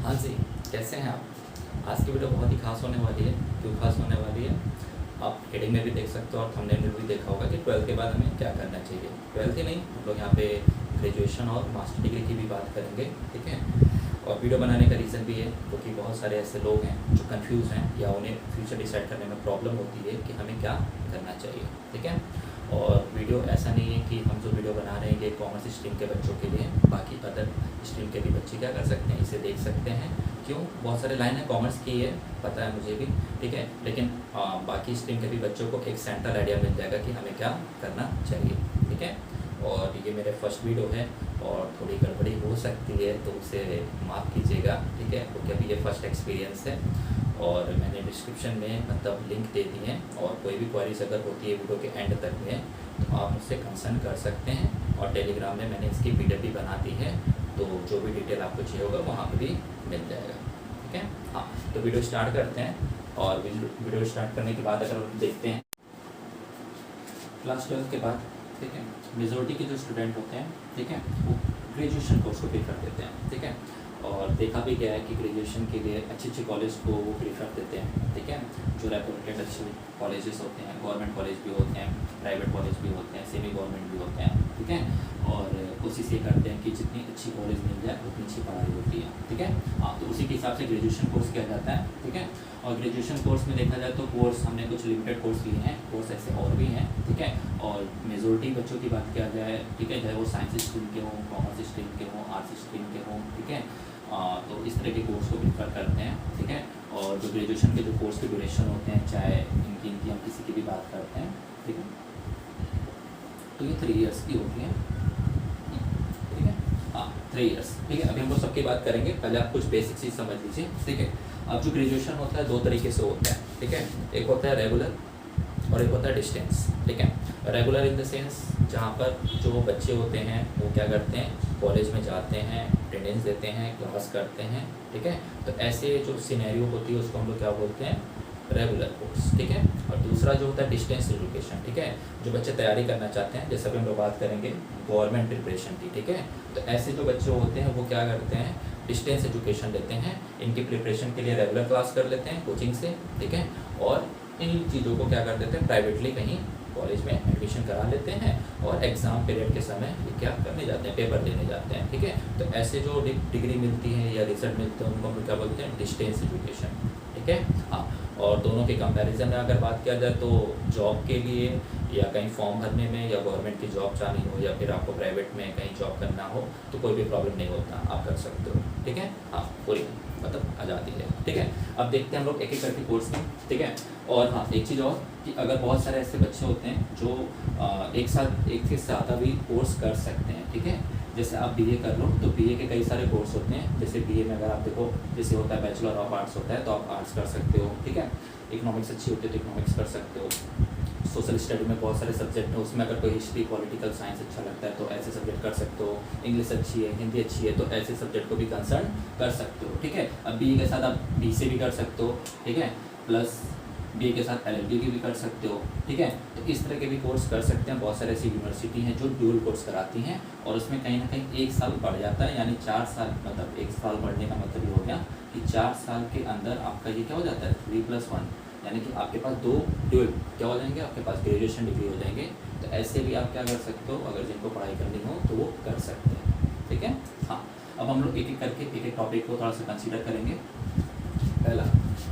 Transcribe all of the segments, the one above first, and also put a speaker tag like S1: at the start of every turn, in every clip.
S1: हाँ जी, कैसे हैं आप? आज की वीडियो बहुत ही खास होने वाली है। क्यों खास होने वाली है? आप हेडिंग में भी देख सकते हो और थंबनेल में भी देखा होगा कि 12th के बाद हमें क्या करना चाहिए। 12th ही नहीं, हम लोग यहाँ पे ग्रेजुएशन और मास्टर डिग्री की भी बात करेंगे, ठीक है। और वीडियो बनाने का रीज़न भी है क्योंकि बहुत सारे ऐसे लोग हैं जो कंफ्यूज हैं या उन्हें फ्यूचर डिसाइड करने में प्रॉब्लम होती है कि हमें क्या करना चाहिए, ठीक है। और वीडियो ऐसा नहीं है कि हम जो वीडियो बना रहे हैं ये कॉमर्स स्ट्रीम के बच्चों के लिए, बाकी अदर स्ट्रीम के भी बच्चे क्या कर सकते हैं, इसे देख सकते हैं। क्यों? बहुत सारे लाइन है कॉमर्स की है, पता है मुझे भी, ठीक है, लेकिन बाकी स्ट्रीम के भी बच्चों को एक सेंट्रल आइडिया मिल जाएगा कि हमें क्या करना चाहिए, ठीक है। और ये मेरे फर्स्ट वीडियो है और थोड़ी गड़बड़ी हो सकती है तो उसे माफ़ कीजिएगा, ठीक है, क्योंकि अभी ये फर्स्ट एक्सपीरियंस है। और मैंने डिस्क्रिप्शन में मतलब लिंक दे दी है और कोई भी क्वेरीज अगर होती है वीडियो के एंड तक में तो आप मुझसे कंसर्न कर सकते हैं। और टेलीग्राम में मैंने इसकी पीडीएफ भी बना दी है, तो जो भी डिटेल आपको चाहिए होगा वहाँ पर भी मिल जाएगा, ठीक है। हाँ, तो वीडियो स्टार्ट करते हैं। और वीडियो स्टार्ट करने के बाद अगर हम देखते हैं क्लास 12 के बाद, ठीक है, मेजॉरिटी के जो स्टूडेंट होते हैं, ठीक है, वो ग्रेजुएशन कोर्स को प्रेफर देते हैं, ठीक है। और देखा भी गया है कि ग्रेजुएशन के लिए अच्छे अच्छे कॉलेज को वो प्रेफर देते हैं, ठीक है। जो रेपुटेड अच्छे कॉलेजेस होते हैं, गवर्नमेंट कॉलेज भी होते हैं, प्राइवेट कॉलेज भी होते हैं, सेमी गवर्नमेंट भी होते हैं, ठीक है। और कोशिश ये करते हैं कि जितनी अच्छी कॉलेज मिल जाए उतनी अच्छी पढ़ाई होती है, ठीक है। हाँ, तो उसी के हिसाब से ग्रेजुएशन कोर्स किया जाता है, ठीक है। और ग्रेजुएशन कोर्स में देखा जाए तो कोर्स हमने कुछ लिमिटेड कोर्स लिए हैं, कोर्स ऐसे और भी हैं, ठीक है। और मेजोरिटी बच्चों की बात किया जाए, ठीक है, चाहे वो साइंस स्ट्रीम के हों, कॉमर्स स्ट्रीम के हों, आर्ट्स स्ट्रीम के हों, ठीक है, तो इस तरह के कोर्स को प्रेफर करते हैं, ठीक है। और जो ग्रेजुएशन के जो कोर्स के ड्यूरेशन होते हैं, चाहे इनकी हम किसी की भी बात करते हैं, ठीक है, तो ये 3 ईयर्स की होती हैं, ठीक है। हाँ, 3 ईयर्स, ठीक है। अभी हम लोग सबकी बात करेंगे, पहले आप कुछ बेसिक चीज़ समझ लीजिए, ठीक है। अब जो ग्रेजुएशन होता है 2 तरीके से होता है, ठीक है। एक होता है रेगुलर और एक होता है डिस्टेंस, ठीक है। रेगुलर इन द सेंस जहाँ पर जो बच्चे होते हैं वो क्या करते हैं, कॉलेज में जाते हैं, अटेंडेंस देते हैं, क्लास करते हैं, ठीक है। तो ऐसे जो सिनेरियो होती है उसको हम लोग क्या बोलते हैं, रेगुलर कोर्स, ठीक है। और दूसरा जो होता है डिस्टेंस एजुकेशन, ठीक है, जो बच्चे तैयारी करना चाहते हैं, जैसे अभी हम लोग बात करेंगे गवर्नमेंट प्रिपरेशन की, ठीक है। तो ऐसे जो बच्चे होते हैं वो क्या करते हैं, डिस्टेंस एजुकेशन लेते हैं, इनकी प्रिपरेशन के लिए रेगुलर क्लास कर लेते हैं कोचिंग से, ठीक है। और इन चीज़ों को क्या कर देते हैं, प्राइवेटली कहीं कॉलेज में एडमिशन करा लेते हैं और एग्ज़ाम पीरियड के समय ये क्या करने जाते हैं, पेपर देने जाते हैं, ठीक है। तो ऐसे जो डिग्री मिलती है या रिजल्ट मिलते हैं उनको हम क्या बोलते हैं, डिस्टेंस एजुकेशन, ठीक है। हाँ, और दोनों के कंपैरिजन में अगर बात किया जाए तो जॉब के लिए या कहीं फॉर्म भरने में या गवर्नमेंट की जॉब चाहनी हो या फिर आपको प्राइवेट में कहीं जॉब करना हो तो कोई भी प्रॉब्लम नहीं होता, आप कर सकते हो, ठीक है। हाँ, पूरी मतलब आज़ादी है, ठीक है। अब देखते हैं हम लोग एक एक करके कोर्स में, ठीक है। और हाँ, एक चीज़ और कि अगर बहुत सारे ऐसे बच्चे होते हैं जो एक साथ एक से ज़्यादा भी कोर्स कर सकते हैं, ठीक है। जैसे आप बीए कर लो तो बीए के कई सारे कोर्स होते हैं, जैसे बीए में अगर आप देखो जैसे होता है बैचलर ऑफ आर्ट्स होता है तो आप आर्ट्स कर सकते हो, ठीक है। इकोनॉमिक्स अच्छी होती है तो इकोनॉमिक्स कर सकते हो। सोशल स्टडी में बहुत सारे सब्जेक्ट हैं, उसमें अगर कोई हिस्ट्री पॉलिटिकल साइंस अच्छा लगता है तो ऐसे सब्जेक्ट कर सकते हो। इंग्लिश अच्छी है, हिंदी अच्छी है तो ऐसे सब्जेक्ट को भी कंसर्न कर सकते हो, ठीक है। अब बीए के साथ आप बीसीए भी कर सकते हो, ठीक है, प्लस बीए के साथ एलएलबी की भी कर सकते हो, ठीक है। तो इस तरह के भी कोर्स कर सकते हैं। बहुत सारे ऐसी यूनिवर्सिटी हैं जो ड्यूल कोर्स कराती हैं और उसमें कहीं ना कहीं 1 साल बढ़ जाता है, यानी 4 साल, मतलब 1 साल बढ़ने का मतलब ये हो गया कि 4 साल के अंदर आपका ये क्या हो जाता है, 3+1, यानी कि आपके पास 2 ड्यूल क्या हो जाएंगे, आपके पास ग्रेजुएशन डिग्री हो जाएंगे। तो ऐसे भी आप क्या कर सकते हो, अगर जिनको पढ़ाई करनी हो तो वो कर सकते हैं, ठीक है। हाँ, अब हम लोग एक एक करके एक एक टॉपिक को थोड़ा सा कंसीडर करेंगे। पहला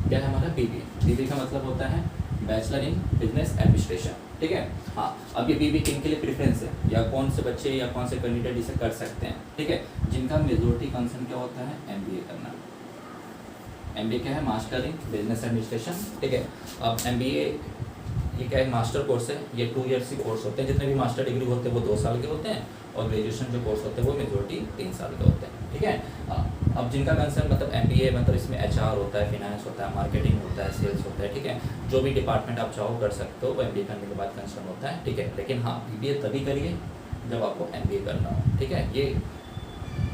S1: क्या है हमारा, बीबीए। बीबीए का मतलब होता है बैचलर इन बिजनेस एडमिनिस्ट्रेशन, ठीक है। हाँ, अब ये बीबीए किन के लिए प्रेफरेंस है या कौन से बच्चे या कौन से कैंडिडेट इसे कर सकते हैं, ठीक है। जिनका मेजोरिटी कंसर्न क्या होता है, एमबीए करना। एमबीए क्या है, मास्टर इन बिजनेस एडमिनिस्ट्रेशन, ठीक है। अब एमबीए ये क्या है, मास्टर कोर्स है, ये 2 ईयर्स के कोर्स होते हैं। जितने भी मास्टर डिग्री होते हैं वो 2 साल के होते हैं और ग्रेजुएशन जो कोर्स होते हैं वो मेजोरिटी 3 साल के होते हैं, ठीक है। अब जिनका कंसर्न मतलब एमबीए मतलब इसमें एचआर होता है, फिनेंस होता है, मार्केटिंग होता है, सेल्स होता है, ठीक है। जो भी डिपार्टमेंट आप चाहो कर सकते हो, वो एमबीए करने के बाद कंसर्न होता है, ठीक है। लेकिन हाँ, बीबीए तभी करिए जब आपको एमबीए करना हो, ठीक है। ये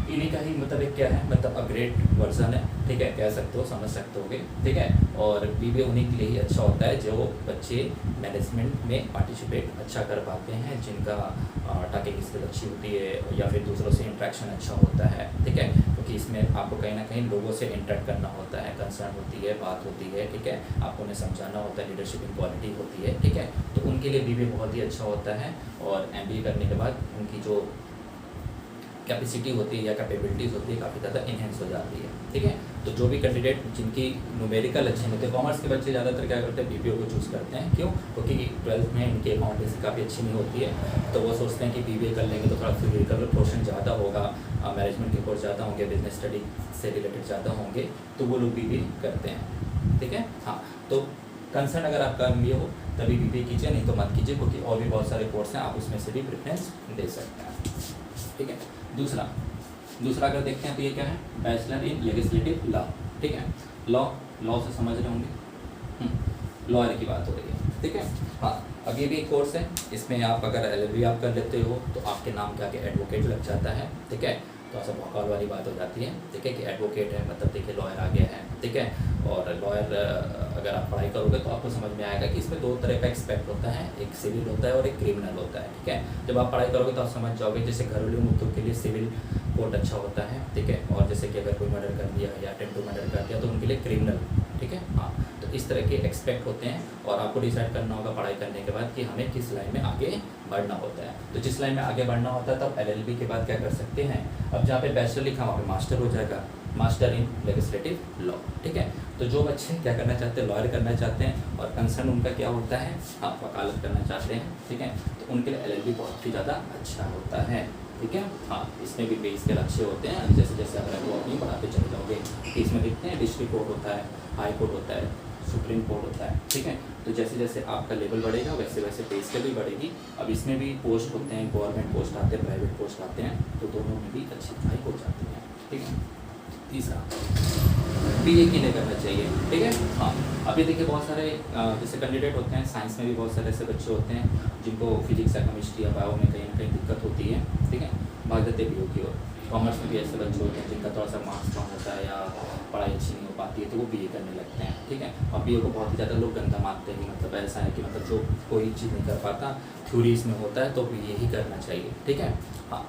S1: इन्हीं का ही मतलब एक क्या है, मतलब अपग्रेड वर्जन है, ठीक है, कह सकते हो, समझ सकते होगे, ठीक है। और बीबीए उन्हीं के लिए ही अच्छा होता है जो बच्चे मैनेजमेंट में पार्टिसिपेट अच्छा कर पाते हैं, जिनका टॉकिंग स्किल अच्छी होती है या फिर दूसरों से इंट्रैक्शन अच्छा होता है, ठीक है। क्योंकि इसमें आपको कहीं ना कहीं लोगों से इंटरेक्ट करना होता है, कंसर्न होती है, बात होती है, ठीक है, आपको उन्हें समझाना होता है, लीडरशिप क्वालिटी होती है, ठीक है। तो उनके लिए बीबीए बहुत ही अच्छा होता है। और एमबीए करने के बाद उनकी जो कैपेसिटी होती है या कैपेबिलिटीज़ होती है काफ़ी ज़्यादा इन्हेंस हो जाती है, ठीक है। तो जो भी कैंडिडेट जिनकी न्यूमेरिकल अच्छे होते हैं, कॉमर्स के बच्चे ज़्यादातर क्या करते हैं, बीबीए को चूज़ करते हैं। क्यों? क्योंकि 12th में इनकी अकाउंटेंसी काफ़ी अच्छी नहीं होती है, तो वो सोचते हैं कि बीबीए कर लेंगे तो थोड़ा फिजिकल पोर्शन ज़्यादा होगा, मैनेजमेंट के कोर्स ज़्यादा होंगे, बिजनेस स्टडी से रिलेटेड ज़्यादा होंगे, तो वो लोग बीबीए करते हैं, ठीक है। हाँ, तो कंसर्न अगर आपका एमबीए हो तभी बीबीए कीजिए, नहीं तो मत कीजिए, क्योंकि और भी बहुत सारे कोर्स हैं, आप उसमें से भी प्रेफरेंस दे सकते हैं, ठीक है। दूसरा अगर देखते हैं तो ये क्या है, बैचलर इन लेजिस्लेटिव लॉ, ठीक है। लॉ से समझ रहे होंगे, लॉयर की बात हो रही है, ठीक है। हाँ, अब ये भी एक कोर्स है, इसमें आप अगर एलएलबी आप कर लेते हो तो आपके नाम के आगे एडवोकेट लग जाता है, ठीक है। तो ऐसा भौकाल वाली बात हो जाती है, ठीक है, कि एडवोकेट है मतलब देखिए लॉयर आ गया है, ठीक है। और लॉयर अगर आप पढ़ाई करोगे तो आपको समझ में आएगा कि इसमें दो तरह का एक्सपेक्ट होता है, एक सिविल होता है और एक क्रिमिनल होता है, ठीक है। जब आप पढ़ाई करोगे तो आप समझ जाओगे, जैसे घरेलू मुद्दों के लिए सिविल कोर्ट अच्छा होता है, ठीक है। और जैसे कि अगर कोई मर्डर कर दिया या अटेम्प्ट टू मर्डर कर दिया तो उनके लिए क्रिमिनल, ठीक है। हाँ, तो इस तरह के एक्सपेक्ट होते हैं और आपको डिसाइड करना होगा पढ़ाई करने के बाद कि हमें किस लाइन में आगे बढ़ना होता है। तो जिस लाइन में आगे बढ़ना होता है तब एलएलबी के बाद क्या कर सकते हैं, अब जहाँ पे बैचलर लिखा वहाँ पे मास्टर हो जाएगा, मास्टर इन लेजिस्लेटिव लॉ, ठीक है। तो जो बच्चे क्या करना चाहते हैं, लॉयर करना चाहते हैं और कंसर्न उनका क्या होता है, आप वकालत करना चाहते हैं, ठीक है, तो उनके लिए एलएलबी बहुत ही ज़्यादा अच्छा होता है, ठीक है। हाँ, इसमें भी बेस के अच्छे होते हैं, जैसे जैसे आप वो अपनी बढ़ाते चले जाओगे कि इसमें देखते हैं डिस्ट्रिक्ट कोर्ट होता है, हाई कोर्ट होता है, सुप्रीम कोर्ट होता है, ठीक है। तो जैसे जैसे आपका लेवल बढ़ेगा वैसे वैसे पे स्केल भी बढ़ेगी। अब इसमें भी पोस्ट होते हैं, गवर्नमेंट पोस्ट आते हैं, प्राइवेट पोस्ट आते हैं, तो दोनों में भी अच्छी पढ़ाई हो जाती है, ठीक है। तीसरा, बीए क्यों करना चाहिए, ठीक है। हाँ, अभी देखिए बहुत सारे जैसे कैंडिडेट होते हैं, साइंस में भी बहुत सारे ऐसे बच्चे होते हैं जिनको फिजिक्स या केमिस्ट्री या बायो में कहीं ना कहीं दिक्कत होती है, ठीक है, भाग जाते बीओ की ओर। कॉमर्स में भी ऐसे बच्चे होते हैं जिनका थोड़ा सा मार्क्स कम होता है या पढ़ाई अच्छी नहीं हो पाती है, तो वो बीए करने लगते हैं, ठीक है। और बीए को बहुत ही ज़्यादा लोग गंदा मानते हैं, मतलब ऐसा है कि मतलब जो कोई चीज़ नहीं कर पाता, थ्योरीज में होता है तो बीए ही करना चाहिए, ठीक है। हाँ,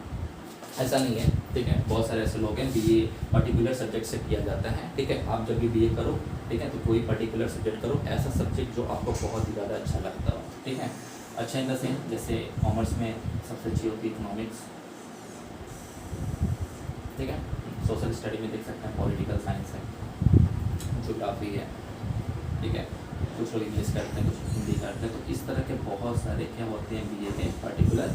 S1: ऐसा नहीं है, ठीक है, बहुत सारे ऐसे लोग हैं बीए पर्टिकुलर सब्जेक्ट से किया जाता है, ठीक है। आप जब भी बीए करो, ठीक है, तो कोई पर्टिकुलर सब्जेक्ट करो, ऐसा सब्जेक्ट जो आपको बहुत ही ज़्यादा अच्छा लगता हो, ठीक है। अच्छा इन द सेंस, जैसे कॉमर्स में सबसे अच्छी होती है इकोनॉमिक्स, ठीक है। सोशल स्टडी में देख सकते हैं पॉलिटिकल साइंस है, ज्योग्राफी है, ठीक है। कुछ लोग इंग्लिश करते हैं, कुछ हिंदी करते हैं, तो इस तरह के बहुत सारे क्या होते हैं बीए के पर्टिकुलर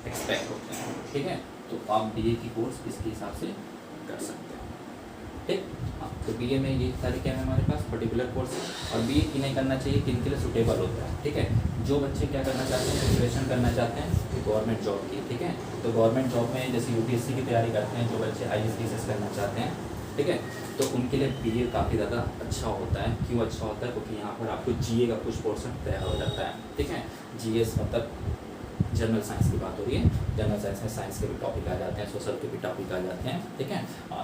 S1: एक्सपेक्ट होते हैं, ठीक है। तो आप बीए की कोर्स इसके हिसाब से कर सकते हैं, ठीक। हाँ, तो बीए में ये सारे क्या है हमारे पास पर्टिकुलर कोर्स। और बीए की नहीं करना चाहिए किन के लिए सूटेबल होता है, ठीक है। जो बच्चे क्या करना चाहते हैं, प्रिपरेशन करना चाहते हैं गवर्नमेंट जॉब की, ठीक है। तो गवर्नमेंट जॉब में जैसे यूपीएससी की तैयारी करते हैं जो बच्चे आईएएस करना चाहते हैं, ठीक है, तो उनके लिए बीए काफ़ी ज़्यादा अच्छा होता है। क्यों अच्छा होता है? क्योंकि यहाँ पर आपको जीए का कुछ पोर्शन तैयार हो जाता है, ठीक है। जीएस मतलब जनरल साइंस की बात हो रही है, जनरल साइंस में साइंस के भी टॉपिक आ जाते हैं, सोशल के भी टॉपिक आ जाते हैं, ठीक है।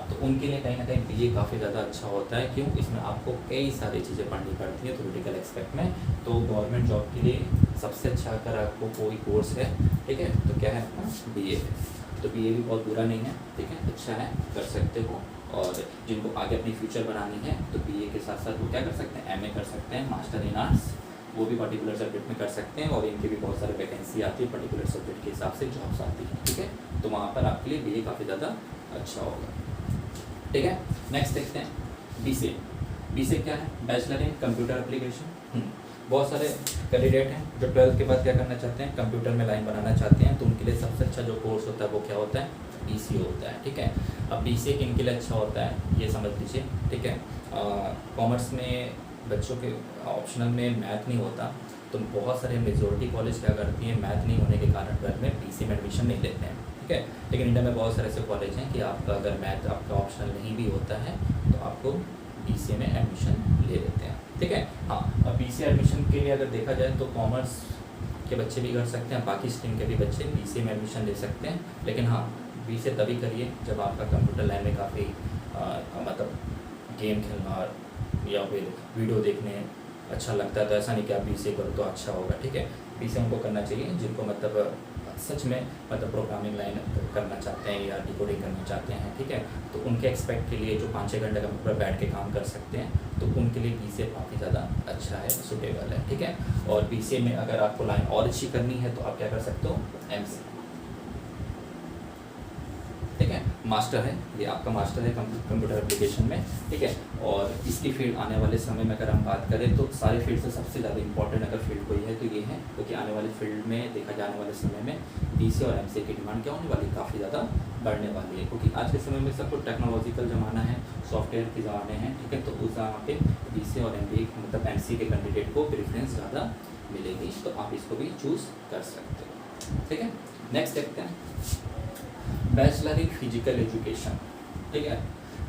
S1: तो उनके लिए कहीं ना कहीं बीए काफ़ी ज़्यादा अच्छा होता है। क्यों? इसमें आपको कई सारी चीज़ें पढ़नी पड़ती है थ्योरेटिकल एक्सपेक्ट में। तो गवर्नमेंट जॉब के लिए सबसे अच्छा अगर आपको कोई कोर्स है, ठीक है, तो क्या है अपना बीए है। तो बीए भी बहुत बुरा नहीं है, ठीक है, अच्छा है, कर सकते हो। और जिनको आगे अपनी फ्यूचर बनानी है तो बीए के साथ साथ वो क्या कर सकते हैं, एमए कर सकते हैं, मास्टर इन आर्ट्स, वो भी पर्टिकुलर सब्जेक्ट में कर सकते हैं। और इनकी भी बहुत सारे वैकेंसी आती है, पर्टिकुलर सब्जेक्ट के हिसाब से जॉब्स आती है, ठीक है। तो वहाँ पर आपके लिए बीए काफ़ी ज़्यादा अच्छा होगा, ठीक है। नेक्स्ट देखते हैं बीसीए। बीसीए क्या है? Bachelor in computer application. बहुत सारे कैंडिडेट हैं जो 12th के बाद क्या करना चाहते हैं, कंप्यूटर में लाइन बनाना चाहते हैं। तो उनके लिए सबसे अच्छा जो कोर्स होता है वो क्या होता है, बीसीए होता है, ठीक है। अब बीसीए किन के लिए अच्छा होता है ये समझ लीजिए, ठीक है। कॉमर्स में बच्चों के ऑप्शनल में मैथ नहीं होता, तो बहुत सारे मेजोरिटी कॉलेज क्या करती हैं, मैथ नहीं होने के कारण 12 में बीसीए में एडमिशन नहीं लेते हैं, ठीक है। लेकिन इंडिया में बहुत सारे ऐसे कॉलेज हैं कि आपका अगर मैथ आपका ऑप्शनल नहीं भी होता है तो आपको बीसीए में एडमिशन ले लेते हैं, ठीक है। हाँ, अब बीसीए एडमिशन के लिए अगर देखा जाए तो कॉमर्स के बच्चे भी कर सकते हैं, बाकी स्ट्रीम के भी बच्चे बीसीए में एडमिशन ले सकते हैं। लेकिन हाँ, बीसीए तभी करिए जब आपका कंप्यूटर लाइन में काफ़ी मतलब गेम खेलना या फिर वीडियो देखने अच्छा लगता है। तो ऐसा नहीं कि आप बीसीए करो तो अच्छा होगा, ठीक है। बीसीए उनको करना चाहिए जिनको मतलब सच में मतलब प्रोग्रामिंग लाइन करना चाहते हैं या डिकोडिंग करना चाहते हैं, ठीक है, तो उनके एक्सपेक्ट के लिए जो 5-6 घंटे का पूरा बैठ के काम कर सकते हैं, तो उनके लिए BCA काफ़ी ज़्यादा अच्छा है, सूटेबल है, ठीक है। और BCA में अगर आपको लाइन और अच्छी करनी है तो आप क्या कर सकते हो, MC, ठीक है, मास्टर है, ये आपका मास्टर है कंप्यूटर एप्लीकेशन में, ठीक है। और इसकी फील्ड आने वाले समय में अगर हम बात करें तो सारे फील्ड से सबसे ज़्यादा इंपॉर्टेंट अगर फील्ड कोई है तो ये है, क्योंकि आने वाले फील्ड में देखा जाने वाले समय में BCA और MCA की डिमांड क्या होने वाली, काफ़ी ज़्यादा बढ़ने वाली है, क्योंकि आज के समय में सब कुछ टेक्नोलॉजिकल ज़माना है, सॉफ्टवेयर के ज़माने हैं, ठीक है। तो उस यहाँ पे BCA और MBA मतलब MCA के कैंडिडेट को प्रेफरेंस ज़्यादा मिलेगी, तो आप इसको भी चूज़ कर सकते हो, ठीक है। नेक्स्ट देखते हैं बैचलर इन फिजिकल एजुकेशन, ठीक है।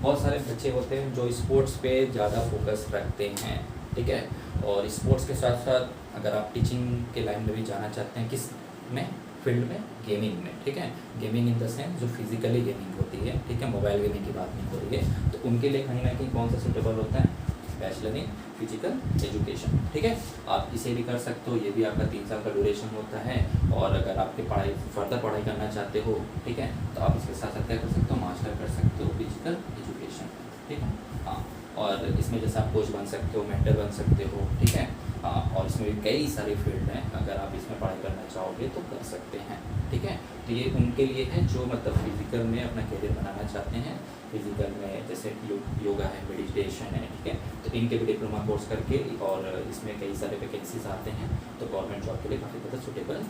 S1: बहुत सारे बच्चे होते हैं जो स्पोर्ट्स पे ज़्यादा फोकस रखते हैं, ठीक है, और स्पोर्ट्स के साथ साथ अगर आप टीचिंग के लाइन में भी जाना चाहते हैं, किस में, फील्ड में, गेमिंग में, ठीक है, गेमिंग इन द सेंस जो फिजिकली गेमिंग होती है, ठीक है, मोबाइल गेमिंग की बात नहीं हो रही है, तो उनके लिए कहीं ना कहीं कौन सा सूटेबल होता है, बैचलर इन फिजिकल एजुकेशन, ठीक है। आप इसे भी कर सकते हो, ये भी आपका 3 साल का ड्यूरेशन होता है, और अगर आपके फर्दर पढ़ाई करना चाहते हो, ठीक है, तो आप इसके साथ साथ क्या कर सकते हो, मास्टर कर सकते हो फिजिकल एजुकेशन, ठीक है, हाँ। और इसमें जैसे आप कोच बन सकते हो, मेंटर बन सकते हो, ठीक है, हाँ। और इसमें भी कई सारे फील्ड हैं, अगर आप इसमें पढ़ाई करना चाहोगे तो कर सकते हैं, ठीक है। तो ये उनके लिए है जो मतलब फिजिकल में अपना करियर बनाना चाहते हैं, फिजिकल में जैसे योगा है, मेडिटेशन है, ठीक है, तो इनके भी डिप्लोमा कोर्स करके, और इसमें कई सारे वैकेंसीज आते हैं, तो गवर्नमेंट जॉब के लिए काफ़ी ज़्यादा सूटेबल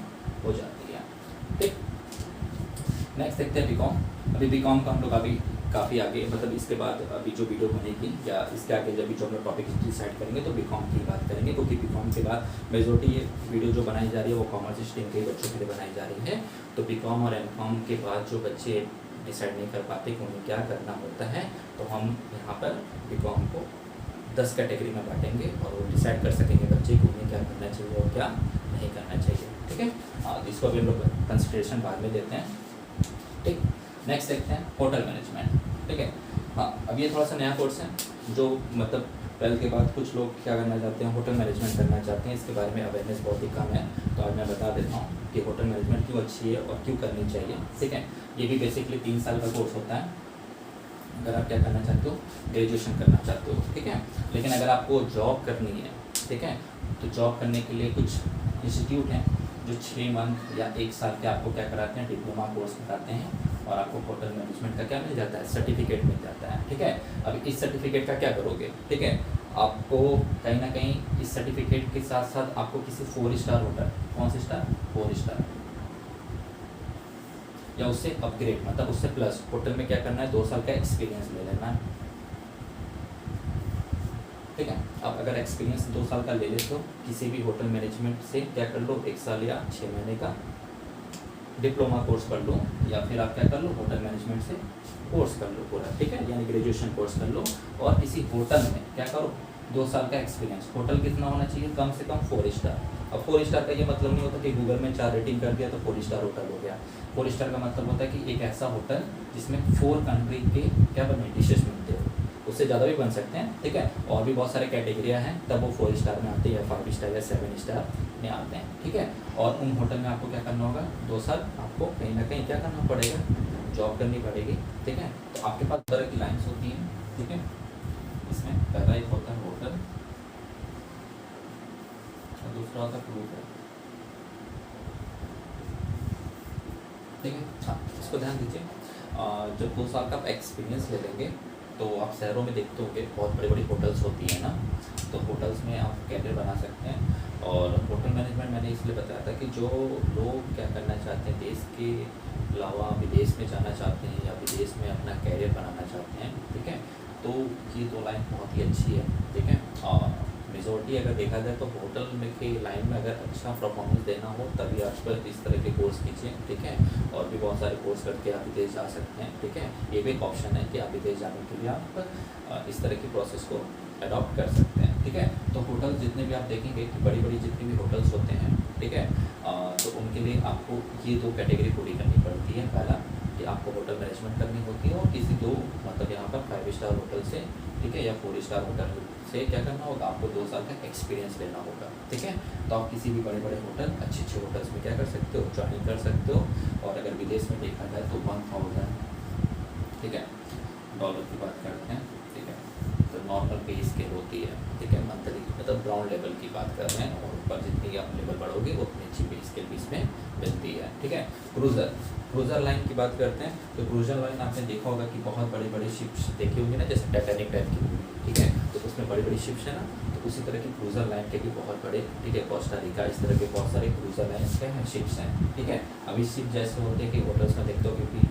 S1: हो जाती है, ठीक। नेक्स्ट देखते हैं बीकॉम। अभी बीकॉम का हम लोग अभी काफ़ी आगे, मतलब इसके बाद अभी जो वीडियो बनेगी या इसके आगे जब भी जो हम लोग टॉपिक डिसाइड करेंगे तो बीकॉम की बात करेंगे, क्योंकि बीकॉम के बाद मेजोरिटी ये वीडियो जो बनाई जा रही है वो कॉमर्स स्ट्रीम के बच्चों के लिए बनाई जा रही है। तो बीकॉम और एमकॉम के बाद जो बच्चे डिसाइड नहीं कर पाते कि उन्हें क्या करना होता है, तो हम यहाँ पर बीकॉम को 10 कैटेगरी में बांटेंगे और वो डिसाइड कर सकेंगे बच्चे को उन्हें क्या करना चाहिए और क्या नहीं करना चाहिए, ठीक है। जिसको अभी हम लोग कंसिडरेशन बाद में देते हैं, ठीक। नेक्स्ट देखते हैं होटल मैनेजमेंट, ठीक है। हाँ, अब ये थोड़ा सा नया कोर्स है जो मतलब 12th के बाद कुछ लोग क्या करना चाहते हैं, होटल मैनेजमेंट करना चाहते हैं। इसके बारे में अवेयरनेस बहुत ही कम है, तो आज मैं बता देता हूँ कि होटल मैनेजमेंट क्यों अच्छी है और क्यों करनी चाहिए, ठीक है। ये भी बेसिकली 3 साल का कोर्स होता है, अगर आप क्या करना चाहते हो, ग्रेजुएशन करना चाहते हो, ठीक है। लेकिन अगर आपको जॉब करनी है, ठीक है, तो जॉब करने के लिए कुछ इंस्टीट्यूट हैं जो 6 मंथ या 1 साल के आपको क्या कराते हैं, डिप्लोमा कोर्स कराते हैं, और आपको होटल मैनेजमेंट का क्या मिल जाता है, सर्टिफिकेट मिल जाता है, ठीक है। अब इस सर्टिफिकेट का क्या करोगे, ठीक है, आपको कहीं ना कहीं इस सर्टिफिकेट के साथ साथ आपको किसी 4 स्टार होटल, कौन सा स्टार, 4 स्टार या उससे अपग्रेड, मतलब उससे प्लस होटल में क्या करना है, 2 साल का एक्सपीरियंस ले लेना है, ठीक है। अब अगर एक्सपीरियंस 2 साल का ले ले तो किसी भी होटल मैनेजमेंट से क्या कर लो, 1 साल या 6 महीने का डिप्लोमा कोर्स कर लो, या फिर आप क्या कर लो, होटल मैनेजमेंट से कोर्स कर लो पूरा, ठीक है, यानी ग्रेजुएशन कोर्स कर लो, और किसी होटल में क्या करो, 2 साल का एक्सपीरियंस। होटल कितना होना चाहिए, कम से कम 4 स्टार। अब 4 स्टार का ये मतलब नहीं होता कि गूगल में 4 रेटिंग कर दिया तो 4 स्टार होटल हो गया। 4 स्टार का मतलब होता है कि एक ऐसा होटल जिसमें 4 कंट्री के क्या बने, डिशेज मिलते हो, उससे ज़्यादा भी बन सकते हैं, ठीक है। और भी बहुत सारे कैटेगरियाँ हैं, तब वो 4 स्टार में आते हैं या 5 स्टार या 7 स्टार में आते हैं, ठीक है। और उन होटल में आपको क्या करना होगा, 2 साल आपको कहीं ना कहीं क्या करना पड़ेगा, जॉब करनी पड़ेगी, ठीक है। तो आपके पास तरह की लाइन्स होती हैं, ठीक है। इसमें पहला एक होता है होटल और दूसरा होता है क्रूज है, ठीक है। हाँ, इसको ध्यान दीजिए, जब 2 साल का आप एक्सपीरियंस ले लेंगे तो आप शहरों में देखते होंगे बहुत बड़ी बड़ी होटल्स होती हैं ना, तो होटल्स में आप कैरियर बना सकते हैं। और होटल मैनेजमेंट मैंने इसलिए बताया था कि जो लोग क्या करना चाहते हैं, देश के अलावा विदेश में जाना चाहते हैं या विदेश में अपना कैरियर बनाना चाहते हैं, ठीक है, तो ये 2 लाइन बहुत ही अच्छी है, ठीक है। और मेजोरिटी अगर देखा जाए तो होटल में के लाइन में अगर अच्छा परफॉर्मेंस देना हो तभी आप इस तरह के कोर्स कीजिए, ठीक है। और भी बहुत सारे कोर्स करके आप विदेश जा सकते हैं, ठीक है। ये भी एक ऑप्शन है कि आप विदेश जाने के लिए आप इस तरह की प्रोसेस को अडॉप्ट कर सकते हैं, ठीक है। तो होटल जितने भी आप देखेंगे कि बड़ी बड़ी जितनी भी होटल्स होते हैं, ठीक है, तो उनके लिए आपको ये 2 कैटेगरी पूरी करनी पड़ती है। पहला कि आपको होटल मैनेजमेंट करनी होती है और किसी दो मतलब यहाँ पर 5 स्टार होटल से, ठीक है, या 4 स्टार होटल से क्या करना होगा, आपको 2 साल का एक्सपीरियंस लेना होगा, ठीक है। तो आप किसी भी बड़े बड़े होटल, अच्छे होटल्स में क्या कर सकते हो, ज्वाइनिंग कर सकते हो। और अगर विदेश में देखा जाए तो 1000, ठीक है, डॉलर की बात करते हैं, ठीक है। तो नॉर्मल पे स्केल होती है, ठीक है, मंथली मतलब ग्राउंड लेवल की बात कर रहे हैं, और ऊपर जितनी आप लेवल बढ़ोगे उतनी अच्छी पे स्केल भी इसमें मिलती है, ठीक है। क्रूज़र लाइन की बात करते हैं, तो क्रूज़र लाइन आपने देखा होगा कि बहुत बड़ी बड़ी शिप्स देखी होंगी ना, जैसे टाइटैनिक टाइप की, ठीक है, तो उसमें बड़ी बड़ी शिप्स है ना, तो उसी तरह की क्रूज़र लाइन के भी बहुत बड़े, ठीक है, कोस्टा रिका, इस तरह के बहुत सारे क्रूज़र लाइन क्या हैं, शिप्स हैं, ठीक है। अभी शिप जैसे होते हैं कि होटल्स में देखते हो कि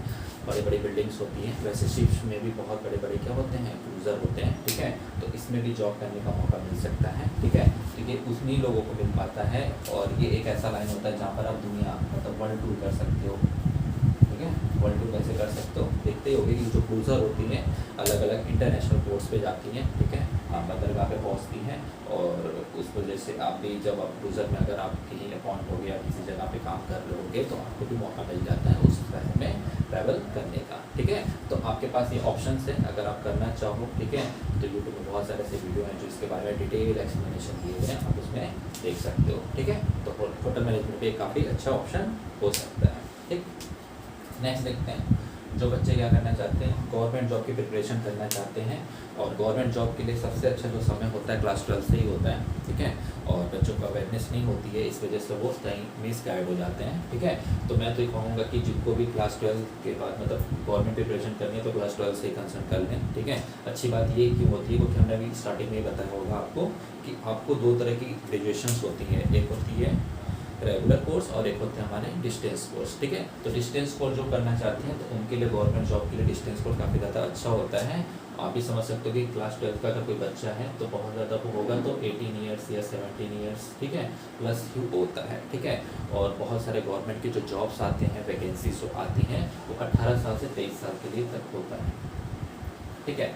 S1: बड़ी बड़ी बिल्डिंग्स होती हैं, वैसे शिप्स में भी बहुत बड़े बड़े क्या होते हैं, क्रूज़र होते हैं, ठीक है। तो इसमें भी जॉब करने का मौका मिल सकता है, ठीक है। तो ये उन्हीं लोगों को मिल पाता है, और ये एक ऐसा लाइन होता है जहाँ पर आप दुनिया मतलब वर्ल्ड टूर कर सकते हो, ठीक है। वर्ल्ड टूर कैसे कर सकते हो, देखते होगे कि जो क्रूज़र होती हैं अलग अलग इंटरनेशनल पोर्ट्स पे जाती हैं, ठीक है, बंदरगाह पे पहुँचती हैं, और उस वजह से आप भी जब आप क्रूज़र में अगर आप कहीं अपॉइंट हो गया किसी जगह पे काम कर रहे होगे तो आपको भी मौका मिल जाता है उस शहर में ट्रैवल करने का, ठीक है। तो आपके पास ये ऑप्शंस है, अगर आप करना चाहो, ठीक है, तो यूट्यूब में बहुत सारे ऐसे वीडियो हैं जो इसके बारे में डिटेल एक्सप्लेनेशन दिए हुए हैं, आप उसमें देख सकते हो, ठीक है। तो होटल मैनेजमेंट भी काफ़ी अच्छा ऑप्शन हो सकता है, ठीक। नेक्स्ट देखते हैं, जो बच्चे क्या करना चाहते हैं, गवर्नमेंट जॉब की प्रिपरेशन करना चाहते हैं, और गवर्नमेंट जॉब के लिए सबसे अच्छा जो समय होता है क्लास 12 से ही होता है, ठीक है। और बच्चों को अवेयरनेस नहीं होती है, इस वजह से वो कहीं मिस गाइड हो जाते हैं, ठीक है। तो मैं तो ये कहूँगा कि जिनको भी क्लास 12 के बाद मतलब गवर्नमेंट प्रिपरेशन करनी है तो क्लास 12 से ही कंसर्न कर लें, ठीक है। अच्छी बात ये क्यों होती है, क्योंकि हमने अभी स्टार्टिंग में ही बताया होगा आपको कि आपको 2 तरह की ग्रेजुएशन होती हैं, एक होती है रेगुलर कोर्स और एक होते हैं हमारे डिस्टेंस कोर्स, ठीक है। तो डिस्टेंस कोर्स जो करना चाहते हैं तो उनके लिए गवर्नमेंट जॉब के लिए डिस्टेंस कोर्स काफ़ी ज़्यादा अच्छा होता है। आप भी समझ सकते हो कि क्लास 12 का अगर कोई बच्चा है तो बहुत ज़्यादा वो होगा तो 18 ईयर्स या 17 ईयर्स, ठीक है, प्लस ही होता है, ठीक है। और बहुत सारे गवर्नमेंट के जो जॉब्स आते हैं, वैकेंसीज जो आती हैं वो 18 साल से 23 साल के लिए तक होता है, ठीक है।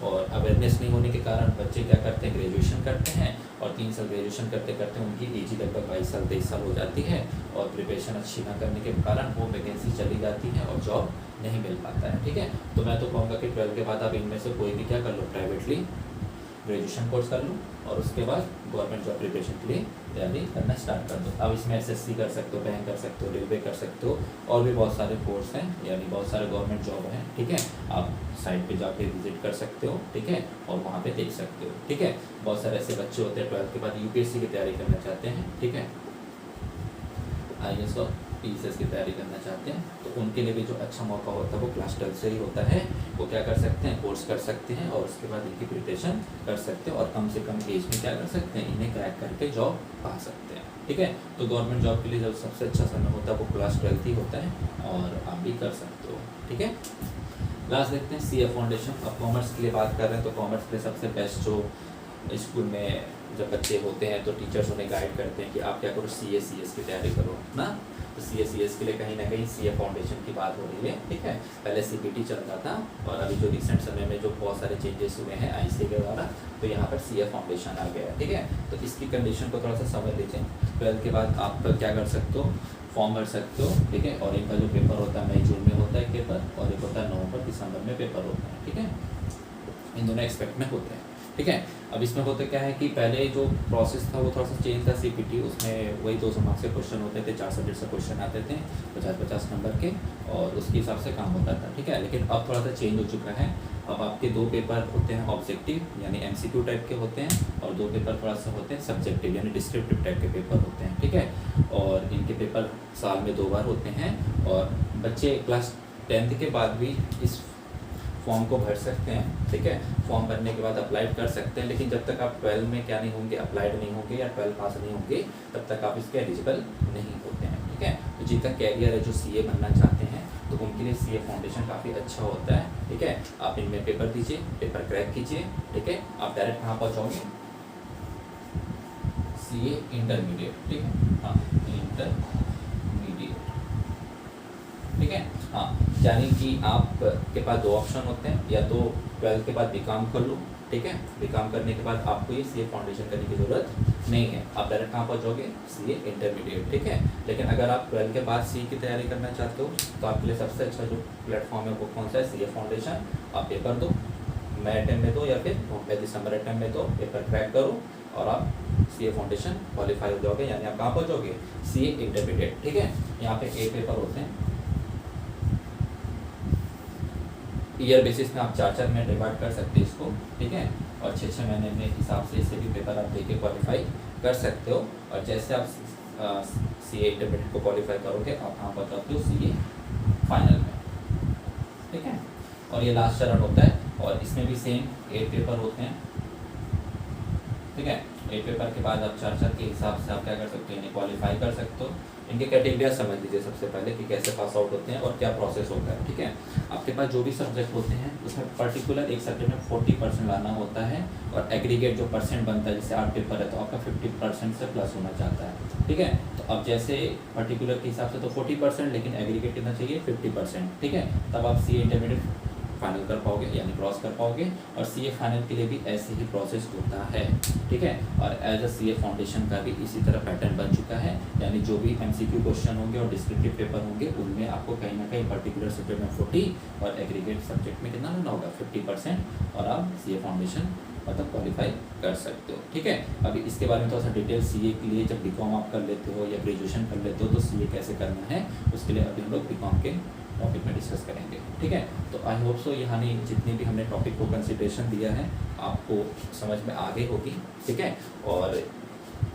S1: और अवेयरनेस नहीं होने के कारण बच्चे क्या करते हैं, ग्रेजुएशन करते हैं, और 3 साल ग्रेजुएशन करते करते उनकी एज ही लगभग 22 साल 23 साल हो जाती है, और प्रिपरेशन अच्छी ना करने के कारण वो वैकेंसी चली जाती है और जॉब नहीं मिल पाता है, ठीक है। तो मैं तो कहूँगा कि 12 के बाद आप इनमें से कोई भी क्या कर लो, प्राइवेटली ग्रेजुएशन कोर्स कर लो, और उसके बाद गवर्नमेंट जॉब प्रिपरेशन के लिए तैयारी करना स्टार्ट कर दो। अब इसमें एसएससी कर सकते हो, बैंक कर सकते हो, रेलवे कर सकते हो, और भी बहुत सारे कोर्स हैं, यानी बहुत सारे गवर्नमेंट जॉब हैं, ठीक है। आप साइट पे जाके विजिट कर सकते हो, ठीक है, और वहाँ पे देख सकते हो, ठीक है। बहुत सारे ऐसे बच्चे होते हैं 12 के बाद यूपीएससी की तैयारी करना चाहते हैं, ठीक है, IAS और PCS की तैयारी करना चाहते हैं, तो उनके लिए भी जो अच्छा मौका होता है वो क्लास 12 से ही होता है। वो क्या कर सकते हैं, कोर्स कर सकते हैं, और उसके बाद इनकी प्रिपरेशन कर सकते हैं, और कम से कम एज में क्या कर सकते हैं, इन्हें क्रैक करके जॉब पा सकते हैं, ठीक है। तो गवर्नमेंट जॉब के लिए जो सबसे अच्छा समय होता है वो क्लास 12 ही होता है, और आप भी कर सकते हो, ठीक है। लास्ट देखते हैं CA फाउंडेशन। अब कॉमर्स के लिए बात कर रहे हैं तो कॉमर्स के लिए सबसे बेस्ट जो स्कूल में जब बच्चे होते हैं तो टीचर्स उन्हें गाइड करते हैं कि आप क्या करो, CA CS की तैयारी करो ना। तो CA CS के लिए कहीं ना कहीं CA फाउंडेशन की बात हो रही है, ठीक है। पहले CPT चलता था, और अभी जो रिसेंट समय में जो बहुत सारे चेंजेस हुए हैं ICA के द्वारा, तो यहाँ पर CA फाउंडेशन आ गया है, ठीक है। तो इसकी कंडीशन को थोड़ा सा समझ लीजिए। 12 के बाद आप क्या कर सकते हो, फॉर्म भर सकते हो, ठीक है। और इनका जो पेपर होता है मई जून में होता है पेपर, और एक होता है नवंबर दिसंबर में पेपर होता है, ठीक है। इन दोनों एक्सपेक्ट में होते हैं, ठीक है। अब इसमें होता क्या है कि पहले जो प्रोसेस था वो थोड़ा सा चेंज था CPT, उसमें वही 200 मार्क्स के क्वेश्चन होते थे, 4 सब्जेक्ट से क्वेश्चन आते थे 50-50 नंबर के, और उसके हिसाब से काम होता था, ठीक है। लेकिन अब थोड़ा सा चेंज हो चुका है। अब आपके 2 पेपर होते हैं ऑब्जेक्टिव यानी MCQ टाइप के होते हैं, और 2 पेपर थोड़ा सा होते हैं सब्जेक्टिव यानी डिस्क्रिप्टिव टाइप के पेपर होते हैं, ठीक है। और इनके पेपर साल में 2 बार होते हैं, और बच्चे क्लास 10th के बाद भी इस फॉर्म को भर सकते हैं, ठीक है। फॉर्म भरने के बाद अप्लाई कर सकते हैं, लेकिन जब तक आप 12 में क्या नहीं होंगे, अप्लाइड नहीं होंगे या 12 पास नहीं होंगे, तब तक आप इसके एलिजिबल नहीं होते हैं, ठीक है। तो जिनका कैरियर है जो CA बनना चाहते हैं तो उनके लिए CA फाउंडेशन काफ़ी अच्छा होता है, ठीक है। आप इनमें पेपर दीजिए, पेपर क्रैक कीजिए, ठीक है। आप डायरेक्ट कहाँ पहुँचाओगे, CA इंटरमीडिएट, ठीक है, हाँ इंटरमीडिएट, ठीक है। हाँ, यानी कि आप के पास दो ऑप्शन होते हैं, या तो 12th के बाद बीकॉम कर लो, ठीक है। बीकॉम करने के बाद आपको ये सीए फाउंडेशन करने की ज़रूरत नहीं है, आप डायरेक्ट कहाँ पहुँच जाओगे, सीए इंटरमीडिएट, ठीक है। लेकिन अगर आप 12th के बाद सीए की तैयारी करना चाहते हो तो आपके लिए सबसे अच्छा जो प्लेटफॉर्म है वो कौन सा है, सीए फाउंडेशन। आप पेपर दो, मई अटेम्प्ट में दो या फिर दिसंबर अटेम्प्ट में दो, पेपर क्रैक करो और आप सीए फाउंडेशन क्वालिफाई हो जाओगे, यानी आप कहाँ पहुँचोगे, सीए इंटरमीडिएट, ठीक है। यहाँ पे 8 पेपर होते हैं, ईयर बेसिस में आप 4-4 महीने डिवाइड कर सकते हैं इसको, ठीक है। और 6-6 महीने में हिसाब से इससे भी पेपर आप देके क्वालिफाई कर सकते हो। और जैसे आप सीए इंटरमीडिएट को क्वालिफाई करोगे आप कहाँ पर जाते हो, सीए फाइनल में, ठीक है। और ये लास्ट चरण होता है, और इसमें भी सेम 8 पेपर होते हैं, ठीक है। 8 पेपर के बाद आप 4-4 के हिसाब से आप क्या कर सकते हो, इन्हें क्वालिफाई कर सकते हो। इनके क्राइटेरिया समझ लीजिए सबसे पहले कि कैसे पास आउट होते हैं और क्या प्रोसेस होता है, ठीक है। आपके पास जो भी सब्जेक्ट होते हैं उसमें पर्टिकुलर एक सब्जेक्ट में 40% लाना होता है, और एग्रीगेट जो परसेंट बनता है, जैसे 8 पेपर है तो आपका 50% से प्लस होना चाहता है, ठीक है। तो अब जैसे पर्टिकुलर के हिसाब से तो 40%, लेकिन एग्रीगेट कितना चाहिए, 50%, ठीक है। तब आप सीए इंटरमीडिएट फाइनल कर पाओगे, यानी क्रॉस कर पाओगे। और सीए फाइनल के लिए भी ऐसे ही प्रोसेस होता है, ठीक है। और एज अ सीए फाउंडेशन का भी इसी तरह पैटर्न बन चुका है, यानी जो भी एमसीक्यू क्वेश्चन होंगे और डिस्क्रिप्टिव पेपर होंगे उनमें आपको कहीं ना कहीं पर्टिकुलर सब्जेक्ट में 40 और एग्रीगेट सब्जेक्ट में कितना लेना होगा, 50%, और आप सीए फाउंडेशन मतलब क्वालिफाई कर सकते हो, ठीक है। अभी इसके बारे में थोड़ा सा डिटेल सीए के लिए, जब बीकॉम आप कर लेते हो या ग्रेजुएशन कर लेते हो तो सीए कैसे करना है उसके लिए अभी हम लोग बीकॉम के टॉपिक में डिस्कस करेंगे, ठीक है। तो आई होप सो यहाँ जितनी भी हमने टॉपिक को कंसिडरेशन दिया है आपको समझ में आ गई होगी, ठीक है। और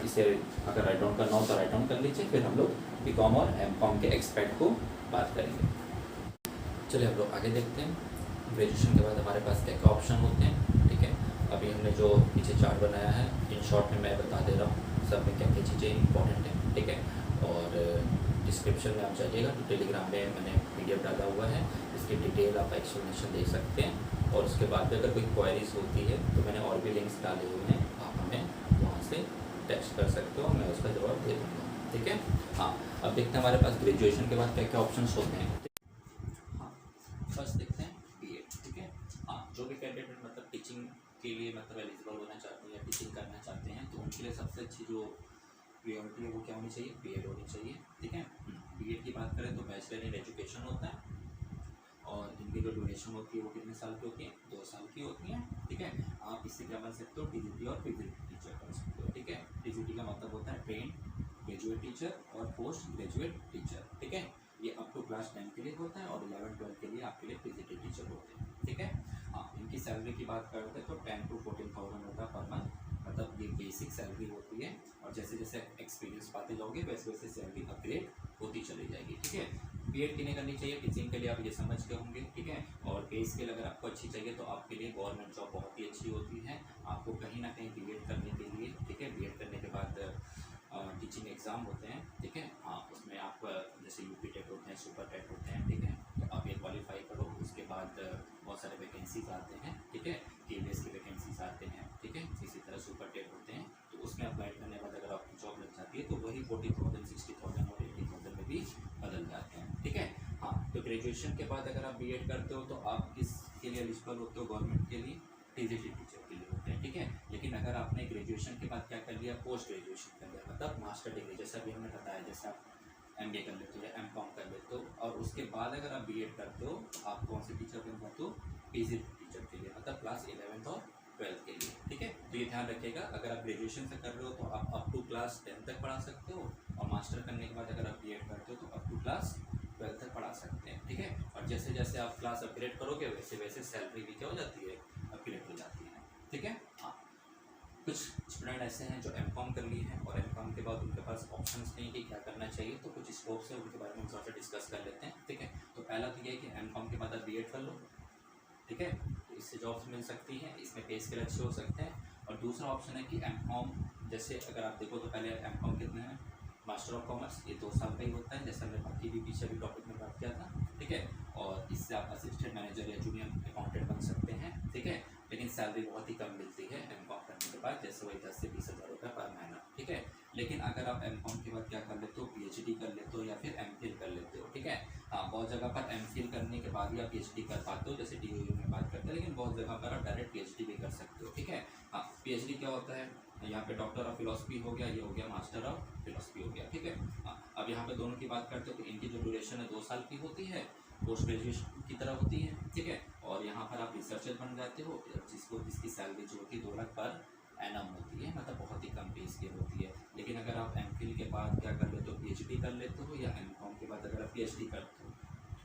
S1: इसे अगर राइट डाउन करना हो तो राइट डाउन कर लीजिए, फिर हम लोग बीकॉम और एमकॉम के एक्सपर्ट को बात करेंगे। चलिए हम लोग आगे देखते हैं। ग्रेजुएशन के बाद हमारे पास क्या क्या ऑप्शन होते हैं, ठीक है। अभी हमने जो पीछे चार्ट बनाया है इन शॉर्ट में मैं बता दे रहा हूँ सब में क्या क्या चीज़ें इंपॉर्टेंट हैं, ठीक है। और डिस्क्रिप्शन में आप जाइएगा तो टेलीग्राम में मैंने PDF डाला हुआ है, इसकी डिटेल आप एक्सप्लेनेशन देख सकते हैं। और उसके बाद भी अगर कोई क्वेरीज होती है तो मैंने और भी लिंक्स डाले हुए हैं, आप हमें वहाँ से टेक्स्ट कर सकते हो, मैं उसका जवाब दे दूँगा, ठीक है। हाँ, अब देखते हैं हमारे पास ग्रेजुएशन के बाद क्या क्या ऑप्शन होते हैं। हाँ, फर्स्ट देखते हैं BEd, ठीक है। हाँ, जो भी कैंडिडेट मतलब टीचिंग के लिए मतलब एलिजिबल होना चाहते हैं या टीचिंग करना चाहते हैं तो उनके लिए सबसे अच्छी जो प्रायोरिटी है वो क्या होनी चाहिए, BEd होनी चाहिए, ठीक है। BEd की बात करें तो बैचलर इन एजुकेशन होता है, और इनकी जो ड्यूरेशन होती है वो कितने साल की होती है, 2 साल की होती है, ठीक है। आप इससे क्या बन सकते हो, TGT और PGT टीचर बन सकते हो, ठीक है। TGT का मतलब होता है ट्रेन ग्रेजुएट टीचर और पोस्ट ग्रेजुएट टीचर, ठीक है। ये अप टू क्लास 10 के लिए होता है, और 11-12 के लिए आपके लिए PGT टीचर होते हैं, ठीक है। हाँ, इनकी सैलरी की बात करते हैं तो 10 to 14,000 होता है पर मंथ, मतलब ये बेसिक सैलरी होती है। और जैसे जैसे एक्सपीरियंस पाते जाओगे वैसे वैसे सैलरी अपग्रेड होती चली जाएगी, ठीक है। BEd किन्हें करनी चाहिए, टीचिंग के लिए आप ये समझ के होंगे, ठीक है। और पे स्केल अगर आपको अच्छी चाहिए तो आपके लिए गवर्नमेंट जॉब बहुत ही अच्छी होती है। आपको कहीं ना कहीं BEd करने के लिए, ठीक है, BEd करने के बाद टीचिंग एग्ज़ाम होते हैं, ठीक है। हाँ, उसमें आप जैसे UP टेट होते हैं, सुपर टेट होते हैं, ठीक है। तो आप ये क्वालिफाई करो, उसके बाद बहुत सारे वैकेंसीज आते हैं, ठीक है। KBS की वैकेंसीज आते हैं, ठीक है। इसी तरह सुपर टेट होते हैं, तो उसमें अप्लाई करने के बाद अगर आपकी जॉब लग जाती है तो वही 40,000, 60,000 और 80,000 में भी बदल जाते हैं, ठीक है। हाँ, तो ग्रेजुएशन के बाद अगर आप BEd करते हो तो आप किसके लिए एलिजिबल होते हो, गवर्नमेंट के लिए, TGT टीचर के लिए होते हैं, ठीक है। लेकिन अगर आपने ग्रेजुएशन के बाद क्या कर लिया, पोस्ट ग्रेजुएशन कर लिया, मतलब मास्टर डिग्री, जैसा अभी हमने बताया, जैसे आप MBA कर लेते हो या MCOM कर लेते हो, और उसके बाद अगर आप BEd करते हो तो आप कौन से टीचर बन जाते हो, PGT टीचर के लिए, मतलब क्लास 11th और 12th के लिए, ठीक है। तो ये ध्यान रखिएगा, अगर आप ग्रेजुएशन से कर रहे हो तो आप अप टू क्लास 10 तक पढ़ा सकते हो, और मास्टर करने के बाद अगर आप BEd करते हो तो अप टू क्लास 12 तक पढ़ा सकते हैं, ठीक है। और जैसे जैसे आप क्लास अपग्रेड करोगे वैसे वैसे सैलरी भी क्या हो जाती है, अपग्रेड हो जाती है, ठीक है। हाँ, कुछ स्टूडेंट ऐसे हैं जो MCOM कर लिए हैं और MCOM के बाद उनके पास ऑप्शंस नहीं कि क्या करना चाहिए, तो कुछ स्कोप्स हैं उनके बारे में हम थोड़ा सा डिस्कस कर लेते हैं, ठीक है। तो पहला तो ये है कि MCOM के बाद आप BEd कर लो, ठीक है, तो इससे जॉब्स मिल सकती हैं, इसमें पे स्केल अच्छे हो सकते हैं। और दूसरा ऑप्शन है कि MCOM, जैसे अगर आप देखो तो पहले MCOM कितने हैं, मास्टर ऑफ कॉमर्स, ये 2 साल का ही होता है, जैसे हमने बाकी भी पीछे भी टॉपिक में बात किया था, ठीक है। और इससे आप असिस्टेंट मैनेजर या जूनियर अकाउंटेंट बन सकते हैं, ठीक है। लेकिन सैलरी बहुत ही कम मिलती है MCOM करने के बाद, जैसे वही 10 से 20 हज़ार रुपये पर महीना, ठीक है। लेकिन अगर आप एम.कॉम के बाद क्या कर लेते हो, पीएचडी कर लेते हो या फिर एमफिल कर लेते हो, ठीक है। हाँ, बहुत जगह पर एमफिल करने के बाद ही आप पीएचडी कर पाते हो, जैसे डीयू में बात करते हैं, लेकिन बहुत जगह पर आप डायरेक्ट पीएचडी भी कर सकते हो, ठीक है। हाँ, पीएचडी क्या होता है, यहाँ पे डॉक्टर ऑफ फिलोसफी हो गया, ये हो गया मास्टर ऑफ फिलोसफी हो गया, ठीक है। हाँ, अब यहाँ पे दोनों की बात करते हो तो इनकी जो ड्यूरेशन है 2 साल की होती है, पोस्ट ग्रेजुएशन की तरह होती है, ठीक है। और यहाँ पर आप रिसर्चर बन जाते हो, जिसकी सैलरी जो होती है 2 लाख पर एनम होती है, मतलब बहुत ही कम पे स्केल होती है। लेकिन अगर आप एमफिल के बाद क्या कर लेते हो, पीएचडी कर लेते हो, या एमकॉम के बाद अगर आप पीएचडी करते हो,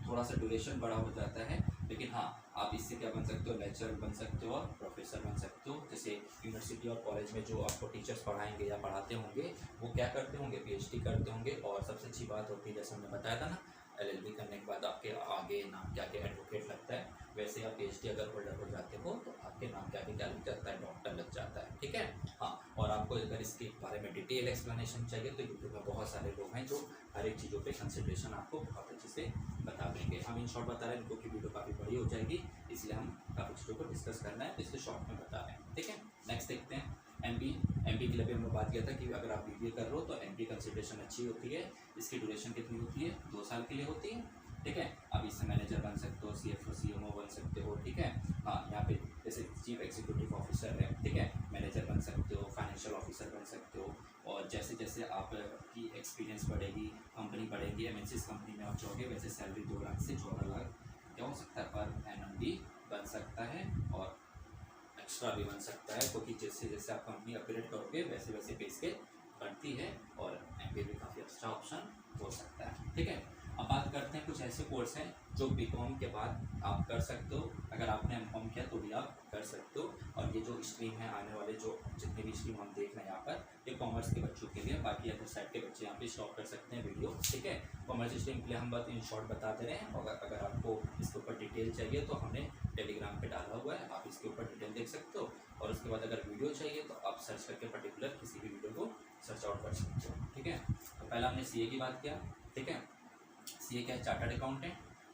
S1: थोड़ा सा ड्यूरेशन बड़ा हो जाता है, लेकिन हाँ, आप इससे क्या बन सकते हो, लेक्चरर बन सकते हो और प्रोफेसर बन सकते हो। जैसे यूनिवर्सिटी और कॉलेज में जो आपको टीचर्स पढ़ाएंगे या पढ़ाते होंगे, वो क्या करते होंगे, पीएचडी करते होंगे। और सबसे अच्छी बात होती है, जैसे हमने बताया था ना, एलएलबी करने के बाद आपके आगे नाम क्या क्या एडवोकेट लगता है, वैसे आप पीएचडी अगर होल्डर हो जाते हो तो आपके नाम क्या क्या लग जाता है, डॉक्टर लग जाता है, ठीक है। हाँ, और आपको अगर इसके बारे में डिटेल एक्सप्लेनेशन चाहिए तो यूट्यूब में बहुत सारे लोग हैं जो हर एक चीज़ों पे कंसिडरेशन आपको बहुत अच्छे से बता देंगे। हम इन शॉर्ट बता रहे हैं, क्योंकि वीडियो काफ़ी बड़ी हो जाएगी, इसलिए हम काफ़ी चीज़ों को डिस्कस करना है, तो इसलिए शॉर्ट में बता रहे हैं, ठीक है। नेक्स्ट देखते हैं एमबी के लिए भी हमने बात किया था कि अगर आप बीबीए कर रहे हो तो एमबी कंसिडरेशन अच्छी होती है। इसकी ड्यूरेशन कितनी होती है, 2 साल के लिए होती है, ठीक है। अब इससे मैनेजर बन सकते हो, सीएफओ सीएमओ बन सकते हो, ठीक है। हाँ, यहाँ पे जैसे चीफ एग्जीक्यूटिव ऑफिसर है, ठीक है, मैनेजर बन सकते हो, फाइनेंशियल ऑफिसर बन सकते हो। और जैसे जैसे आपकी एक्सपीरियंस बढ़ेगी, कंपनी बढ़ेगी, एमएनसीज कंपनी में आप जाओगे, वैसे सैलरी 2 लाख से 14 लाख क्या हो सकता है पर एनम भी बन सकता है, और एक्स्ट्रा भी बन सकता है, क्योंकि जैसे जैसे आप कंपनी अपग्रेड करोगे वैसे वैसे पे स्केल बढ़ती है, और एमबीए भी काफ़ी अच्छा ऑप्शन हो सकता है, ठीक है। अब बात करते हैं कुछ ऐसे कोर्स हैं जो बीकॉम के बाद आप कर सकते हो, अगर आपने एमकॉम किया तो भी आप कर सकते हो। और ये जो स्ट्रीम है, आने वाले जो जितने भी स्ट्रीम हम देख रहे हैं यहाँ पर, ये कॉमर्स के बच्चों के लिए, बाकी अदर साइड के बच्चे यहाँ पे स्टॉप कर सकते हैं वीडियो, ठीक है। कॉमर्स स्ट्रीम के लिए हम बात इन शॉर्ट बता दे रहे हैं, और अगर आपको इसके ऊपर डिटेल चाहिए तो हमने टेलीग्राम पे डाला हुआ है, आप इसके ऊपर डिटेल देख सकते हो। और उसके बाद अगर वीडियो चाहिए तो आप सर्च करके पर्टिकुलर किसी भी वीडियो को सर्च आउट कर सकते हो, ठीक है। तो पहला हमने सीए की बात किया, ठीक है। सीए क्या है, चार्टर्ड अकाउंटेंट,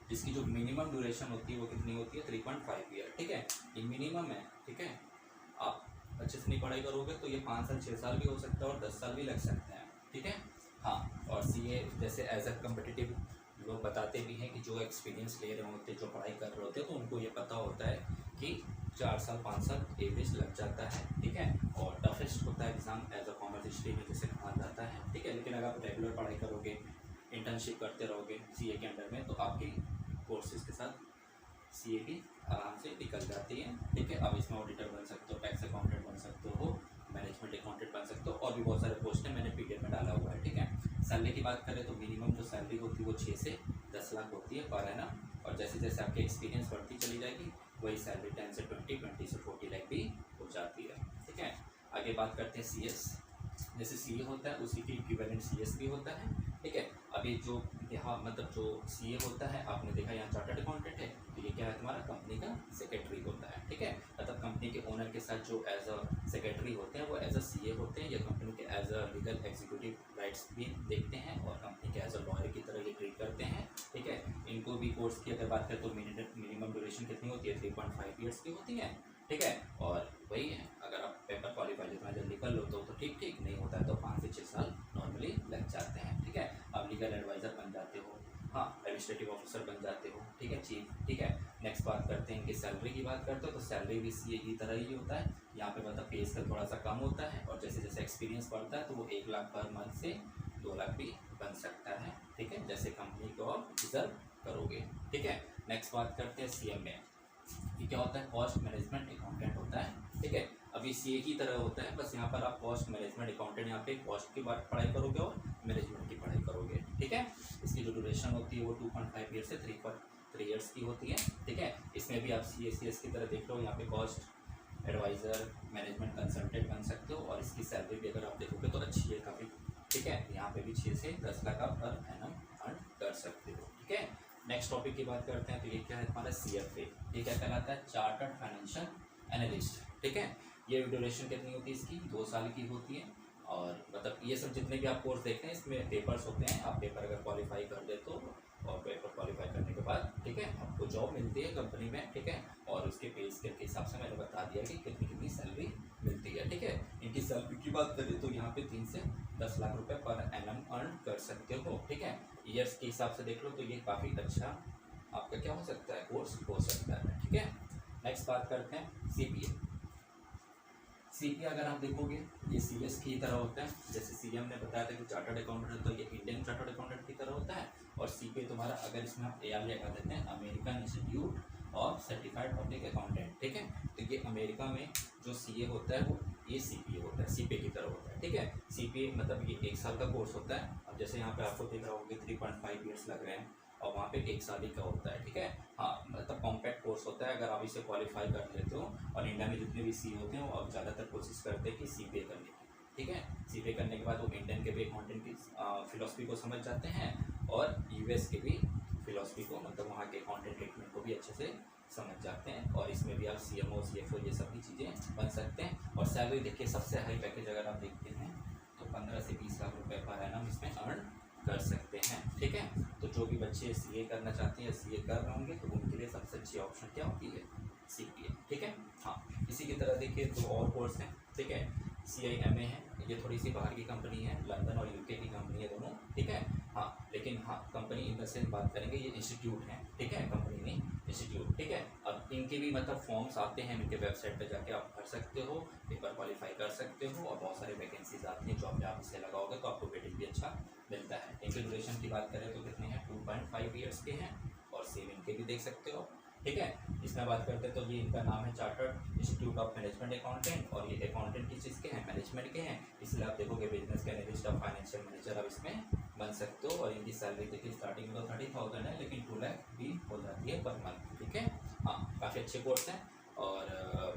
S1: जिसकी जो मिनिमम ड्यूरेशन होती है वो कितनी होती है, 3.5 ईयर, ठीक है। ये मिनिमम है, ठीक है। आप अच्छे से नहीं पढ़ाई करोगे तो ये 5 साल 6 साल भी हो सकता है और 10 साल भी लग सकते हैं, ठीक है। हाँ, और सीए जैसे एज अ कम्पिटिटिव लोग बताते भी हैं कि जो एक्सपीरियंस ले रहे होते हैं, जो पढ़ाई कर रहे होते हैं, तो उनको ये पता होता है कि 4 साल 5 साल एवरेज लग जाता है, ठीक है। और टफेस्ट होता है exam as a commerce stream में जैसे कहा जाता है, ठीक है। लेकिन अगर आप रेगुलर पढ़ाई करोगे, इंटर्नशिप करते रहोगे सीए के अंडर में, तो आपकी कोर्सेज के साथ सीए भी आराम से निकल जाती है, ठीक है। अब इसमें ऑडिटर बन सकते हो, टैक्स अकाउंटेंट बन सकते हो, मैनेजमेंट अकाउंटेंट बन सकते हो, और भी बहुत सारे पोस्ट हैं, मैंने पीडीएफ में डाला हुआ है, ठीक है। सैलरी की बात करें तो मिनिमम जो सैलरी होती है वो 6 से 10 लाख होती है पर एनम, और जैसे जैसे आपकी एक्सपीरियंस बढ़ती चली जाएगी वही सैलरी 10 से 20 से 40 लाख भी हो जाती है, ठीक है। आगे बात करते हैं सीएस, जैसे सीए होता है उसी की इक्विवेलेंट सीएस भी होता है, ठीक है। अभी जो यहाँ मतलब जो सीए होता है, आपने देखा यहाँ चार्टर्ड अकाउंटेंट है, तो ये क्या है, तुम्हारा कंपनी का सेक्रेटरी होता है, ठीक है। मतलब कंपनी के ओनर के साथ जो एज अ सेक्रेटरी होते हैं वो एज अ सीए होते हैं, या कंपनी के as a legal executive rights भी देखते हैं, और कंपनी के एज अ लॉयर की तरह ये ट्रीट करते हैं, ठीक है। इनको भी कोर्स की अगर बात करें तो मिनिमम ड्यूरेशन कितनी होती है, 3.5 ईयर्स की होती है, ठीक है। और वही है, अगर आप पेपर क्वालिफाई जितना जल्दी कर लो तो ठीक ठीक, नहीं होता है तो 5 से 6 साल नॉर्मली लग जाते हैं, ठीक है। आप लीगल एडवाइज़र बन जाते हो, हाँ, एडमिनिस्ट्रेटिव ऑफिसर बन जाते हो, ठीक है, चीफ, ठीक है। नेक्स्ट बात करते हैं कि सैलरी की बात करते हो, तो सैलरी भी सीए की तरह ही होता है, यहाँ पे मतलब पे स्केल थोड़ा सा कम होता है, और जैसे जैसे एक्सपीरियंस बढ़ता है तो वो 1 लाख पर मंथ से 2 लाख भी बन सकता है, ठीक है, जैसे कंपनी को आप डिजर्व करोगे, ठीक है। नेक्स्ट बात करते हैं सीएमए, ये क्या होता है, कॉस्ट मैनेजमेंट अकाउंटेंट होता है, ठीक है। अभी सीए की तरह होता है, बस यहाँ पर आप कॉस्ट मैनेजमेंट अकाउंटेंट, यहाँ पे कॉस्ट की बात पढ़ाई करोगे और मैनेजमेंट की पढ़ाई करोगे, ठीक है। इसकी जो ड्यूरेशन होती है वो 2.5 ईयर से 3 ईयर्स की होती है, ठीक है। इसमें भी आप सीएस की तरह देख लो, यहाँ पे कॉस्ट एडवाइज़र, मैनेजमेंट कंसल्टेंट बन सकते हो, और इसकी सैलरी भी अगर आप देखोगे तो अच्छी है काफ़ी, ठीक है। यहाँ पे भी 6 से 10 लाख आप पर एनम अर्न कर सकते हो, ठीक है। नेक्स्ट टॉपिक की बात करते हैं, तो ये क्या है हमारा सीएफए, ये क्या कहलाता है, चार्टर्ड फाइनेंशियल एनालिस्ट, ठीक है। ये ड्यूरेशन कितनी होती है इसकी, 2 साल की होती है, और मतलब ये सब जितने भी आप कोर्स देखते हैं इसमें पेपर्स होते हैं, आप पेपर अगर क्वालिफाई कर दे तो, और पेपर क्वालिफाई करने के बाद, ठीक है, आपको जॉब मिलती है कंपनी में, ठीक है। और उसके पे स्केल के हिसाब से मैंने बता दिया कि कितनी कितनी सैलरी मिलती है, ठीक है। इनकी सैलरी की बात करें तो यहाँ पे 3 से 10 लाख रुपए पर एनम अर्न कर सकते हो, ठीक है। ईयर्स के हिसाब से देख लो तो ये काफ़ी अच्छा आपका क्या हो सकता है, कोर्स हो सकता है, ठीक है। नेक्स्ट बात करते हैं सीपीए। सीपीए अगर आप देखोगे ये सीएस की तरह होता है, जैसे सीएम ने बताया था कि चार्टर्ड अकाउंटेंट है तो ये इंडियन चार्टर्ड अकाउंटेंट की तरह होता है। और सीपीए तुम्हारा अगर इसमें आप एआर लगा देते हैं, American institute of certified public accountant, ठीक है। तो ये अमेरिका में जो सीए होता है वो ये सीपीए होता है, सीपीए की तरह होता है, ठीक है। सीपीए मतलब ये 1 साल का कोर्स होता है। अब जैसे यहाँ पे आपको दिख रहा होगा 3.5 ईयर्स लग रहे हैं और वहाँ पे 1 साल ही का होता है, ठीक है। हाँ, मतलब कॉम्पैक्ट कोर्स होता है अगर आप इसे क्वालिफाई कर लेते हो। और इंडिया में जितने भी सी होते हैं वो अब ज़्यादातर कोशिश करते हैं कि सीपीए करने की, ठीक है। सीपीए करने के बाद वो इंडियन के भी अकाउंटेंट की फिलोसफी को समझ जाते हैं और यूएस के भी फिलोसफी को, मतलब वहाँ के अकाउंटेंट ट्रीटमेंट को भी अच्छे से समझ जाते हैं। और इसमें भी आप सीएमओ सीएफओ ये सभी चीज़ें बन सकते हैं। और सैलरी देखिए, सबसे हाई पैकेज अगर आप देखते हैं तो 15 से 20 लाख रुपए पर एनम इसमें अर्न कर सकते हैं, ठीक है। तो जो भी बच्चे सीए करना चाहते हैं, सीए कर रहे होंगे, तो उनके लिए सबसे अच्छी ऑप्शन क्या होती है, सीपीए, ठीक है। हाँ, इसी की तरह देखिए 2 और कोर्स हैं, ठीक है। CIMA है, ये थोड़ी सी बाहर की कंपनी है, लंदन और यूके की कंपनी है दोनों, ठीक है। हाँ, लेकिन हाँ कंपनी इन द सेंस बात करेंगे, ये इंस्टीट्यूट है, ठीक है, कंपनी नहीं इंस्टीट्यूट, ठीक है। अब इनके भी मतलब फॉर्म्स आते हैं, इनके वेबसाइट पे जाके आप भर सकते हो, पेपर क्वालिफाई कर सकते हो और बहुत सारे वैकेंसीज आती हैं जो आप यहाँ से लगाओगे तो आपको वेटेज भी अच्छा मिलता है। इनके ड्यूरेशन की बात करें तो कितने हैं, 2.5 ईयर्स के हैं और सेम इनके भी देख सकते हो, ठीक है। इसमें बात करते हैं तो ये इनका नाम है chartered institute of management accountant. और ये अकाउंटेंट किस चीज़ के हैं, मैनेजमेंट के हैं, इसलिए आप देखोगे बिजनेस के एनालिस्ट और फाइनेंशियल मैनेजर आप इसमें बन सकते हो। और इनकी सैलरी देखिए स्टार्टिंग में तो 30,000 है, लेकिन 2 लाख भी हो जाती है पर मंथ, ठीक है। हाँ, काफ़ी अच्छे कोर्स हैं। और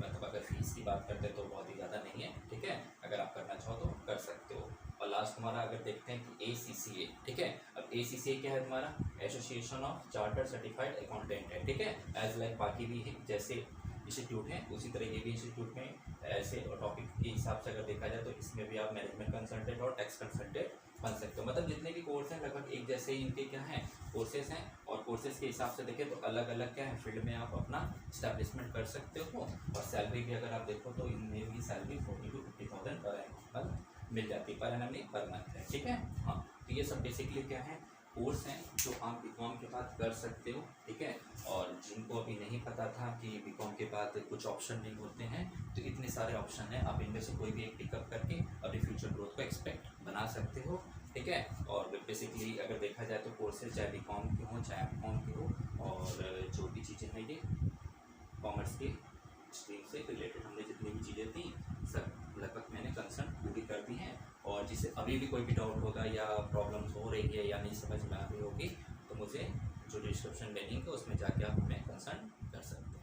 S1: मतलब अगर फीस की बात करते हैं तो बहुत ही ज़्यादा नहीं है, ठीक है। अगर आप करना चाहो तो कर सकते हो। और लास्ट हमारा अगर देखते हैं कि ACCA, ठीक है। अब ACCA क्या है, तुम्हारा association of chartered certified accountant है, ठीक है। एज लाइक बाकी भी है, जैसे इंस्टीट्यूट है उसी तरह ये भी इंस्टीट्यूट में ऐसे टॉपिक के हिसाब से अगर देखा जाए तो इसमें भी आप मैनेजमेंट कंसल्टेंट और टैक्स कंसल्टेंट बन सकते हो। मतलब जितने भी कोर्स हैं लगभग एक जैसे ही इनके क्या हैं, कोर्सेज हैं। और कोर्सेज के हिसाब से देखें तो अलग अलग क्या है, फील्ड में आप अपना स्टैब्लिशमेंट कर सकते हो। और सैलरी भी अगर आप देखो तो इनमें भी सैलरी 40,000 to 50,000 पर मंथ मिल जाती है, पर एनम नहीं पर मंथ है, ठीक है। हाँ, तो ये सब बेसिकली क्या है, कोर्स हैं जो आप बीकॉम के बाद कर सकते हो, ठीक है। और जिनको अभी नहीं पता था कि बीकॉम के बाद कुछ ऑप्शन नहीं होते हैं, तो इतने सारे ऑप्शन हैं, आप इनमें से कोई भी एक पिकअप करके अपनी फ्यूचर ग्रोथ को एक्सपेक्ट बना सकते हो, ठीक है। और बेसिकली अगर देखा जाए तो कोर्सेज चाहे बीकॉम के हों चाहे एमकॉम के हो, और जो भी चीज़ें हैं ये कॉमर्स के स्ट्रीम से रिलेटेड हमने जितनी भी चीज़ें थी सब लगभग मैंने कंसर्न पूरी कर दी हैं। और जिसे अभी भी कोई भी डाउट होगा या प्रॉब्लम्स हो रही है या नहीं समझ में आ रही होगी तो मुझे जो डिस्क्रिप्शन में लिंक है उसमें जाके आप हमें कंसर्न कर सकते हैं।